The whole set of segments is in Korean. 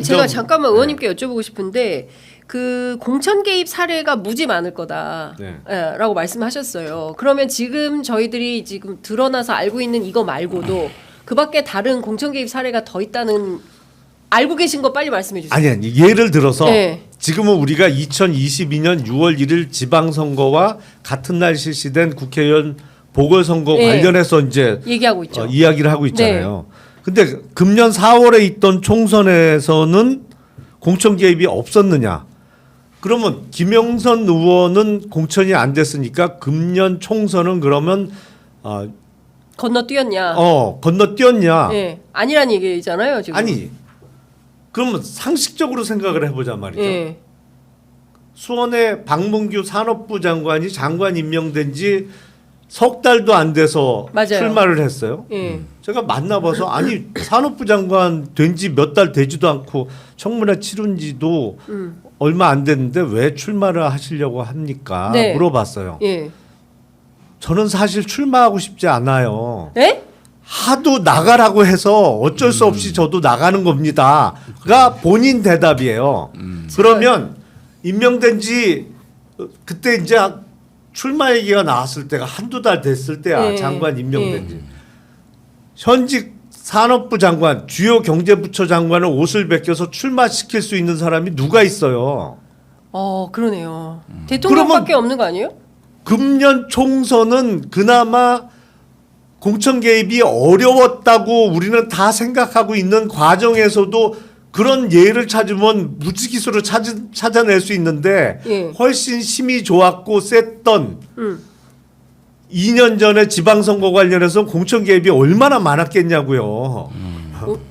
제가 잠깐만 의원님께 여쭤보고 싶은데 그 공천 개입 사례가 무지 많을 거다라고 말씀하셨어요. 그러면 지금 저희들이 지금 드러나서 알고 있는 이거 말고도 그밖에 다른 공천 개입 사례가 더 있다는 알고 계신 거 빨리 말씀해 주세요. 아니 예를 들어서 지금은 우리가 2022년 6월 1일 지방선거와 같은 날 실시된 국회의원 보궐선거 관련해서 이제 얘기하고 있죠. 이야기를 하고 있잖아요. 근데 금년 4월에 있던 총선에서는 공천 개입이 없었느냐? 그러면 김영선 의원은 공천이 안 됐으니까 금년 총선은 그러면 건너뛰었냐? 건너뛰었냐? 아니란 얘기잖아요, 지금. 아니. 그러면 상식적으로 생각을 해보자 말이죠. 수원의 박문규 산업부 장관이 장관 임명된 지 석 달도 안 돼서 출마를 했어요. 제가 만나봐서 아니 산업부 장관 된 지 몇 달 되지도 않고 청문회 치른 지도 얼마 안 됐는데 왜 출마를 하시려고 합니까? 물어봤어요. 저는 사실 출마하고 싶지 않아요. 하도 나가라고 해서 어쩔 수 없이 저도 나가는 겁니다가 본인 대답이에요. 그러면 임명된 지 그때 이제 출마 얘기가 나왔을 때가 한두 달 됐을 때야. 장관 임명된 지. 현직 산업부 장관, 주요 경제부처 장관을 옷을 벗겨서 출마시킬 수 있는 사람이 누가 있어요. 그러네요. 대통령밖에 없는 거 아니에요? 금년 총선은 그나마 공천 개입이 어려웠다고 우리는 다 생각하고 있는 과정에서도 그런 예를 찾으면 무지기수로 찾아낼 수 있는데 훨씬 힘이 좋았고 셌던 2년 전에 지방선거 관련해서 공천 개입이 얼마나 많았겠냐고요.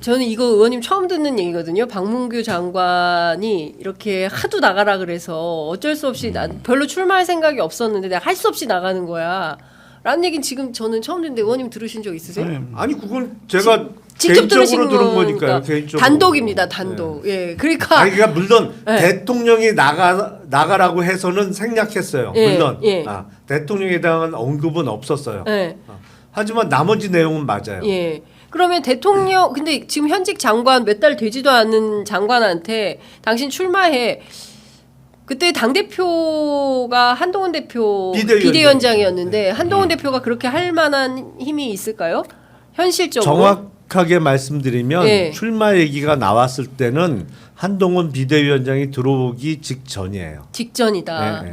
저는 이거 의원님 처음 듣는 얘기거든요. 박문규 장관이 이렇게 하도 나가라 그래서 어쩔 수 없이 별로 출마할 생각이 없었는데 내가 할 수 없이 나가는 거야. 라는 얘기는 지금 저는 처음 듣는데 의원님 들으신 적 있으세요? 아니 그건 제가 직접 개인적으로 들은 거니까. 거니까요. 개인적으로. 단독입니다. 단독. 그러니까 그러니까 물론 대통령이 나가라고 해서는 생략했어요. 물론 대통령에 대한 언급은 없었어요. 하지만 나머지 내용은 맞아요. 그러면 대통령 근데 지금 현직 장관 몇 달 되지도 않은 장관한테 당신 출마해. 그때 당대표가 한동훈 대표 비대위원장이었는데 한동훈 대표가 그렇게 할 만한 힘이 있을까요? 현실적으로. 정확하게 말씀드리면 출마 얘기가 나왔을 때는 한동훈 비대위원장이 들어오기 직전이에요. 직전이다.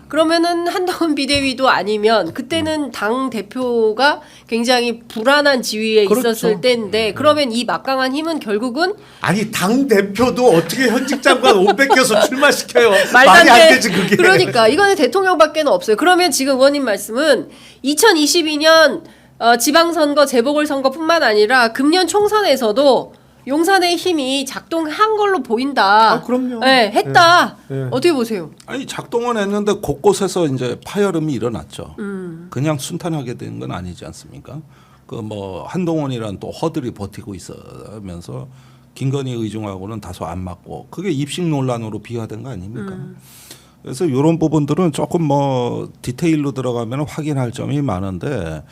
그러면은 한동훈 비대위도 아니면 그때는 당 대표가 굉장히 불안한 지위에 있었을 때인데 그러면 이 막강한 힘은 결국은 아니 당 대표도 어떻게 현직 장관 옷 뺏겨서 출마시켜요? 말도 말이 안 되지 그게. 그러니까 이거는 대통령밖에는 없어요. 그러면 지금 의원님 말씀은 2022년 지방선거 재보궐선거뿐만 아니라 금년 총선에서도 용산의 힘이 작동한 걸로 보인다. 그럼요. 했다. 어떻게 보세요? 아니 작동은 했는데 곳곳에서 이제 파열음이 일어났죠. 그냥 순탄하게 된 건 아니지 않습니까? 그 뭐 한동훈이란 또 허들이 버티고 있으면서 김건희 의중하고는 다소 안 맞고 그게 입식 논란으로 비화된 거 아닙니까? 그래서 이런 부분들은 조금 뭐 디테일로 들어가면 확인할 점이 많은데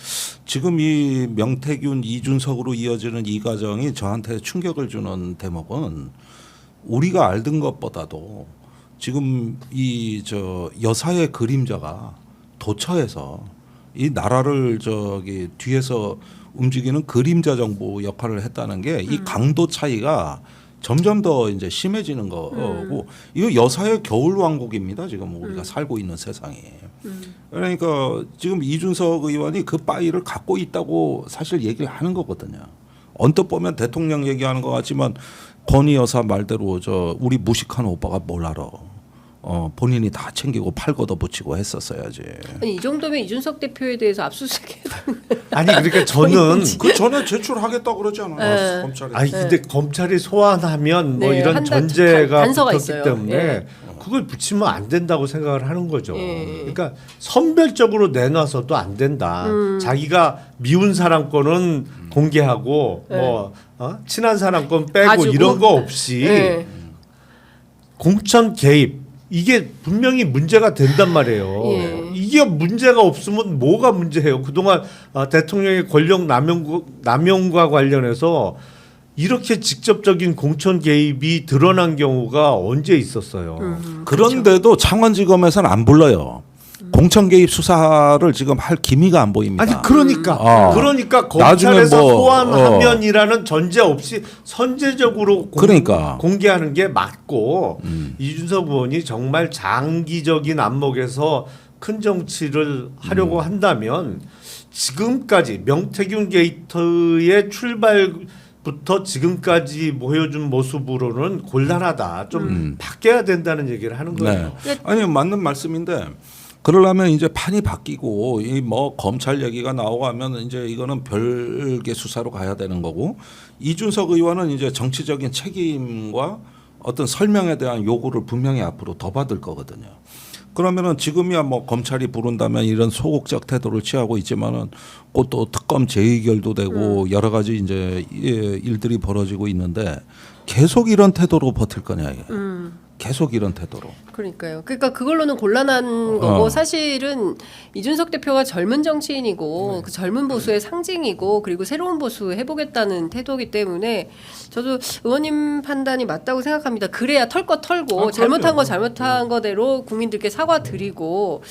지금 이 명태균, 이준석으로 이어지는 이 과정이 저한테 충격을 주는 대목은 우리가 알던 것보다도 지금 이 여사의 그림자가 도처에서 이 나라를 뒤에서 움직이는 그림자 정부 역할을 했다는 게 이 강도 차이가 점점 더 이제 심해지는 거고 이거 여사의 겨울 왕국입니다. 지금 우리가 살고 있는 세상이. 그러니까 지금 이준석 의원이 그 빠이를 갖고 있다고 사실 얘기를 하는 거거든요. 언뜻 보면 대통령 얘기하는 것 같지만 건희 여사 말대로 우리 무식한 오빠가 뭘 알아. 본인이 다 챙기고 팔 걷어붙이고 했었어야지. 아니 이 정도면 이준석 대표에 대해서 압수수색. 아니 그러니까 저는 그 전에 제출하겠다 그러지 않아요? 검찰에. 아니 근데 검찰이 소환하면 뭐 이런 전제가 붙었기 있어요. 때문에 그걸 붙이면 안 된다고 생각을 하는 거죠. 그러니까 선별적으로 내놔서도 안 된다. 자기가 미운 사람 거는 공개하고 뭐 친한 사람 건 빼고 가지고. 이런 거 없이 공천 개입 이게 분명히 문제가 된단 말이에요. 이게 문제가 없으면 뭐가 문제예요? 그동안 대통령의 권력 남용과 관련해서 이렇게 직접적인 공천 개입이 드러난 경우가 언제 있었어요. 그런데도 창원지검에서는 안 불러요. 공천 개입 수사를 지금 할 기미가 안 보입니다. 아니 그러니까 그러니까 나중에 검찰에서 뭐, 소환하면이라는 전제 없이 선제적으로 그러니까. 공개하는 게 맞고 이준석 의원이 정말 장기적인 안목에서 큰 정치를 하려고 한다면 지금까지 명태균 게이트의 출발부터 지금까지 보여준 모습으로는 곤란하다. 좀 바뀌어야 된다는 얘기를 하는 거예요. 네. 아니 맞는 말씀인데 그러려면 이제 판이 바뀌고 이 뭐 검찰 얘기가 나오고 하면 이제 이거는 별개 수사로 가야 되는 거고 이준석 의원은 이제 정치적인 책임과 어떤 설명에 대한 요구를 분명히 앞으로 더 받을 거거든요. 그러면은 지금이야 뭐 검찰이 부른다면 이런 소극적 태도를 취하고 있지만은 곧 또 특검 재의결도 되고 여러 가지 이제 일들이 벌어지고 있는데 계속 이런 태도로 버틸 거냐 이게. 계속 이런 태도로. 그러니까요. 그러니까 그걸로는 곤란한 거고 사실은 이준석 대표가 젊은 정치인이고 그 젊은 보수의 상징이고 그리고 새로운 보수 해보겠다는 태도이기 때문에 저도 의원님 판단이 맞다고 생각합니다. 그래야 털 거 털고 잘못한 거 잘못한 거대로 국민들께 사과드리고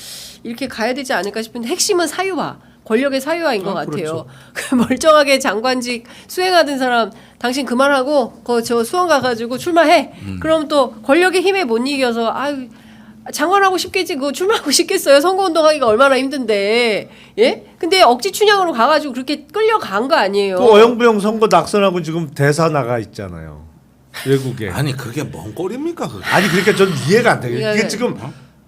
이렇게 가야 되지 않을까 싶은데 핵심은 사유화. 권력의 사유화인 것 같아요. 그렇죠. 멀쩡하게 장관직 수행하던 사람 당신 그만하고 저 수원 가가지고 출마해. 그럼 또 권력의 힘에 못 이겨서 아유 장관하고 싶겠지 그거 출마하고 싶겠어요. 선거운동하기가 얼마나 힘든데 예? 근데 억지 춘향으로 가가지고 그렇게 끌려간 거 아니에요. 또 어영부영 선거 낙선하고 지금 대사 나가 있잖아요. 외국에. 아니 그게 뭔 꼴입니까 그게. 아니 그러니까 전 이해가 안 돼요. 이게 지금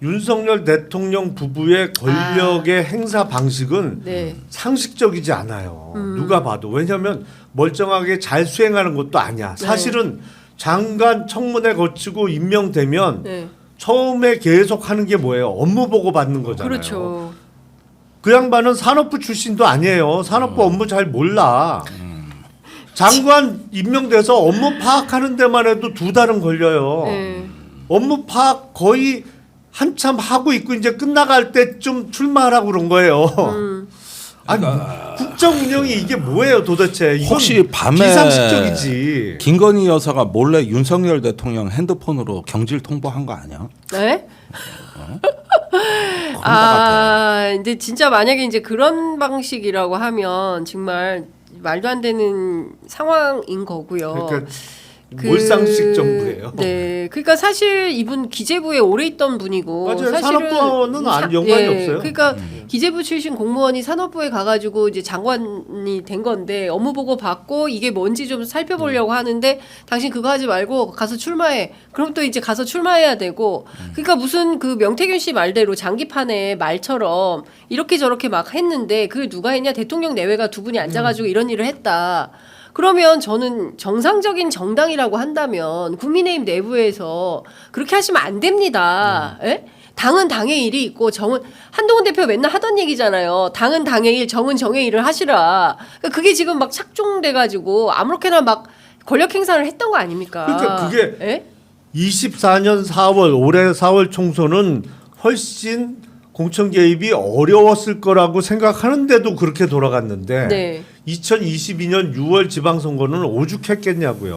윤석열 대통령 부부의 권력의 행사 방식은 상식적이지 않아요. 누가 봐도. 왜냐하면 멀쩡하게 잘 수행하는 것도 아니야. 사실은 장관 청문회 거치고 임명되면 처음에 계속 하는 게 뭐예요? 업무 보고 받는 거잖아요. 그렇죠. 그 양반은 산업부 출신도 아니에요. 산업부 업무 잘 몰라. 장관 임명돼서 업무 파악하는 데만 해도 2달은 걸려요. 업무 파악 거의 한참 하고 있고 이제 끝나갈 때쯤 출마하라고 그런 거예요. 아니 국정 운영이 이게 뭐예요 도대체? 이건 혹시 밤에 비상식적이지. 김건희 여사가 몰래 윤석열 대통령 핸드폰으로 경질 통보한 거 아니야? 네? 근데 진짜 만약에 이제 그런 방식이라고 하면 정말 말도 안 되는 상황인 거고요. 그러니까 몰상식 정부예요. 네, 그러니까 사실 이분 기재부에 오래 있던 분이고 맞아요. 사실은 산업부와는 연관이 없어요. 그러니까 기재부 출신 공무원이 산업부에 가가지고 이제 장관이 된 건데 업무 보고 받고 이게 뭔지 좀 살펴보려고 하는데 당신 그거 하지 말고 가서 출마해. 그럼 또 이제 가서 출마해야 되고 그러니까 무슨 그 명태균 씨 말대로 장기판에 말처럼 이렇게 저렇게 막 했는데 그걸 누가 했냐? 대통령 내외가 2분이 앉아가지고 이런 일을 했다. 그러면 저는 정상적인 정당이라고 한다면 국민의힘 내부에서 그렇게 하시면 안 됩니다. 예? 당은 당의 일이 있고 정은 한동훈 대표 맨날 하던 얘기잖아요. 당은 당의 일, 정은 정의 일을 하시라. 그러니까 그게 지금 막 착종돼 가지고 아무렇게나 막 권력 행사를 했던 거 아닙니까? 그러니까 그게 예? 24년 4월 올해 4월 총선은 훨씬 공천 개입이 어려웠을 거라고 생각하는데도 그렇게 돌아갔는데 2022년 6월 지방선거는 오죽했겠냐고요.